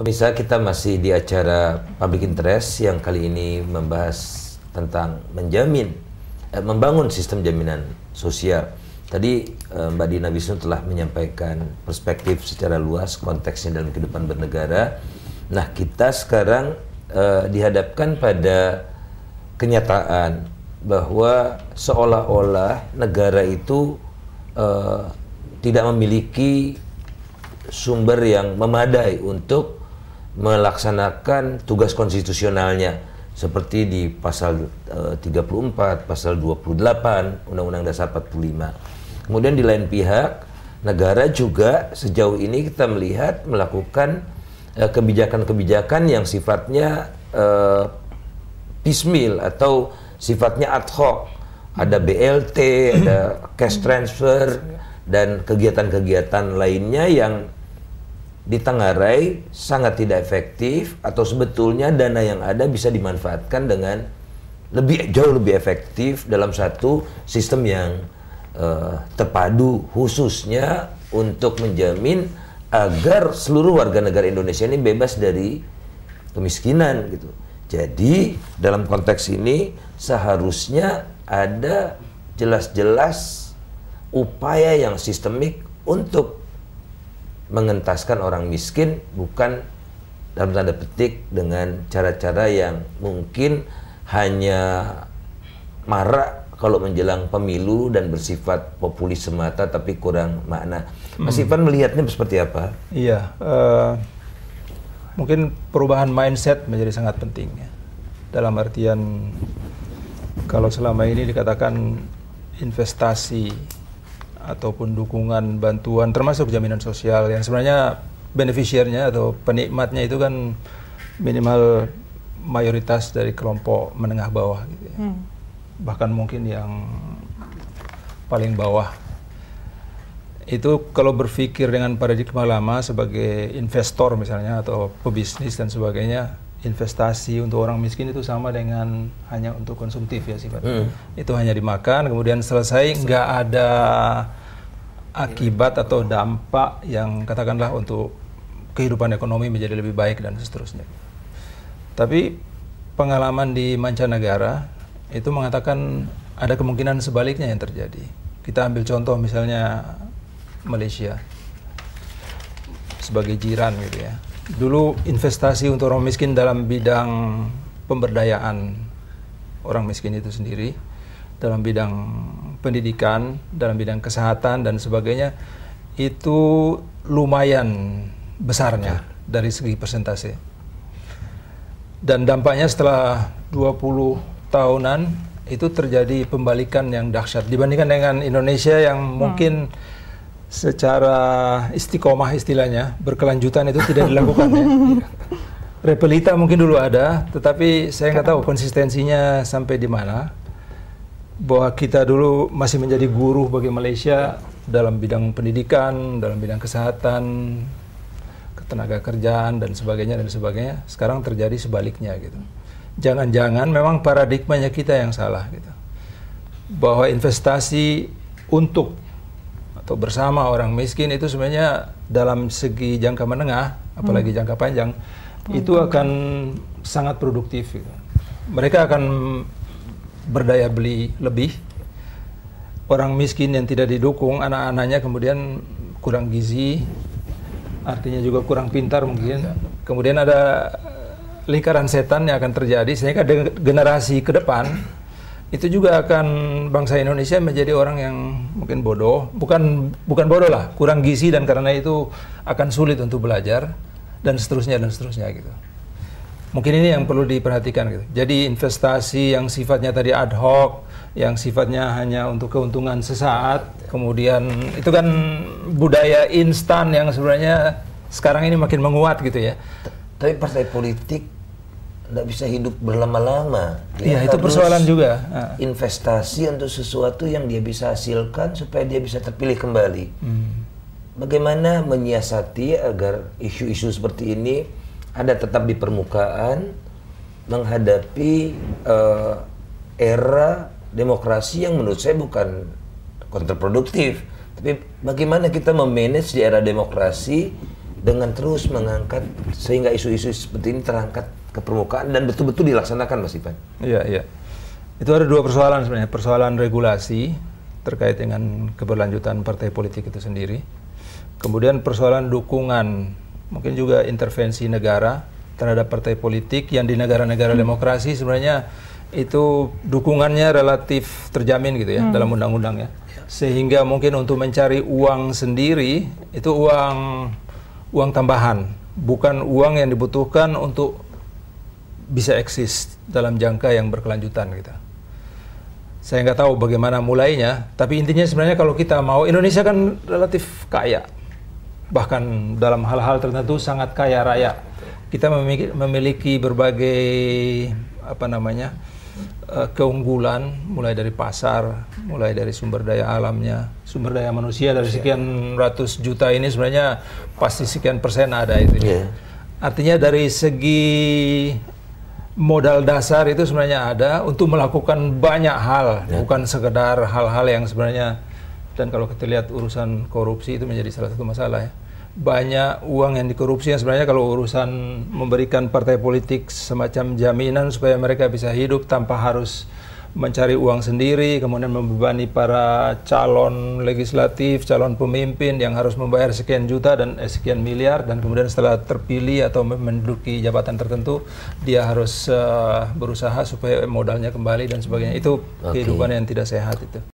Pemirsa, kita masih di acara Public Interest yang kali ini membahas tentang membangun sistem jaminan sosial. Tadi Mbak Dina Wisnu telah menyampaikan perspektif secara luas konteksnya dalam kehidupan bernegara. Nah, kita sekarang dihadapkan pada kenyataan bahwa seolah-olah negara itu tidak memiliki sumber yang memadai untuk melaksanakan tugas konstitusionalnya seperti di pasal 34, pasal 28 Undang-Undang Dasar 45. Kemudian di lain pihak, negara juga sejauh ini kita melihat melakukan kebijakan-kebijakan yang sifatnya piecemeal atau sifatnya ad hoc. Ada BLT, ada cash transfer, dan kegiatan-kegiatan lainnya yang ditengarai sangat tidak efektif, atau sebetulnya dana yang ada bisa dimanfaatkan dengan jauh lebih efektif dalam satu sistem yang terpadu, khususnya untuk menjamin agar seluruh warga negara Indonesia ini bebas dari kemiskinan gitu. Jadi dalam konteks ini seharusnya ada jelas-jelas upaya yang sistemik untuk mengentaskan orang miskin, bukan dalam tanda petik dengan cara-cara yang mungkin hanya marak kalau menjelang pemilu dan bersifat populis semata tapi kurang makna. Mas Ivan melihatnya seperti apa? Iya, mungkin perubahan mindset menjadi sangat penting ya. Dalam artian kalau selama ini dikatakan investasi ataupun dukungan, bantuan, termasuk jaminan sosial yang sebenarnya beneficiarnya atau penikmatnya itu kan minimal mayoritas dari kelompok menengah bawah gitu ya. Bahkan mungkin yang paling bawah. Itu kalau berpikir dengan paradigma lama sebagai investor misalnya atau pebisnis dan sebagainya, investasi untuk orang miskin itu sama dengan hanya untuk konsumtif ya sifatnya. Itu hanya dimakan, kemudian selesai, nggak ada akibat atau dampak yang katakanlah untuk kehidupan ekonomi menjadi lebih baik dan seterusnya. Tapi pengalaman di mancanegara itu mengatakan ada kemungkinan sebaliknya yang terjadi. Kita ambil contoh misalnya Malaysia sebagai jiran gitu ya. Dulu investasi untuk orang miskin dalam bidang pemberdayaan orang miskin itu sendiri, dalam bidang pendidikan, dalam bidang kesehatan dan sebagainya, itu lumayan besarnya dari segi persentase. Dan dampaknya setelah 20 tahunan itu terjadi pembalikan yang dahsyat dibandingkan dengan Indonesia yang mungkin secara istiqomah istilahnya, berkelanjutan itu tidak dilakukan ya. Repelita mungkin dulu ada, tetapi saya nggak tahu konsistensinya sampai di mana. Bahwa kita dulu masih menjadi guru bagi Malaysia dalam bidang pendidikan, dalam bidang kesehatan, ketenaga kerjaan dan sebagainya. Sekarang terjadi sebaliknya gitu. Jangan-jangan memang paradigmanya kita yang salah gitu. Bahwa investasi untuk atau bersama orang miskin itu sebenarnya dalam segi jangka menengah, apalagi jangka panjang, itu akan sangat produktif gitu. Mereka akan berdaya beli lebih. Orang miskin yang tidak didukung, anak-anaknya kemudian kurang gizi, artinya juga kurang pintar mungkin. Kemudian ada lingkaran setan yang akan terjadi, sehingga generasi ke depan itu juga akan bangsa Indonesia menjadi orang yang mungkin bodoh, bukan bodoh lah, kurang gizi, dan karena itu akan sulit untuk belajar dan seterusnya gitu. Mungkin ini yang perlu diperhatikan gitu. Jadi investasi yang sifatnya tadi ad hoc, yang sifatnya hanya untuk keuntungan sesaat, kemudian itu kan budaya instan yang sebenarnya sekarang ini makin menguat gitu ya. Tapi partai politik tidak bisa hidup berlama-lama. Iya, itu persoalan juga. Investasi untuk sesuatu yang dia bisa hasilkan supaya dia bisa terpilih kembali. Bagaimana menyiasati agar isu-isu seperti ini ada tetap di permukaan menghadapi era demokrasi yang menurut saya bukan kontraproduktif, tapi bagaimana kita memanage di era demokrasi dengan terus mengangkat sehingga isu-isu seperti ini terangkat ke permukaan dan betul-betul dilaksanakan, Mas Ivan. Iya, iya. Itu ada dua persoalan sebenarnya. Persoalan regulasi terkait dengan keberlanjutan partai politik itu sendiri. Kemudian persoalan dukungan, mungkin juga intervensi negara terhadap partai politik yang di negara-negara demokrasi sebenarnya itu dukungannya relatif terjamin gitu ya dalam undang-undang ya. Sehingga mungkin untuk mencari uang sendiri itu uang tambahan, bukan uang yang dibutuhkan untuk bisa eksis dalam jangka yang berkelanjutan gitu. Saya nggak tahu bagaimana mulainya, tapi intinya sebenarnya kalau kita mau, Indonesia kan relatif kaya, bahkan dalam hal-hal tertentu sangat kaya raya. Kita memiliki berbagai keunggulan, mulai dari pasar, mulai dari sumber daya alamnya, sumber daya manusia dari sekian ratus juta ini sebenarnya pasti sekian persen ada itu. Artinya dari segi modal dasar itu sebenarnya ada untuk melakukan banyak hal, bukan sekedar hal-hal yang sebenarnya, dan kalau kita lihat urusan korupsi itu menjadi salah satu masalah ya. Banyak uang yang dikorupsi yang sebenarnya kalau urusan memberikan partai politik semacam jaminan supaya mereka bisa hidup tanpa harus mencari uang sendiri, kemudian membebani para calon legislatif, calon pemimpin yang harus membayar sekian juta dan sekian miliar, dan kemudian setelah terpilih atau menduduki jabatan tertentu dia harus berusaha supaya modalnya kembali dan sebagainya. Itu kehidupan yang tidak sehat itu.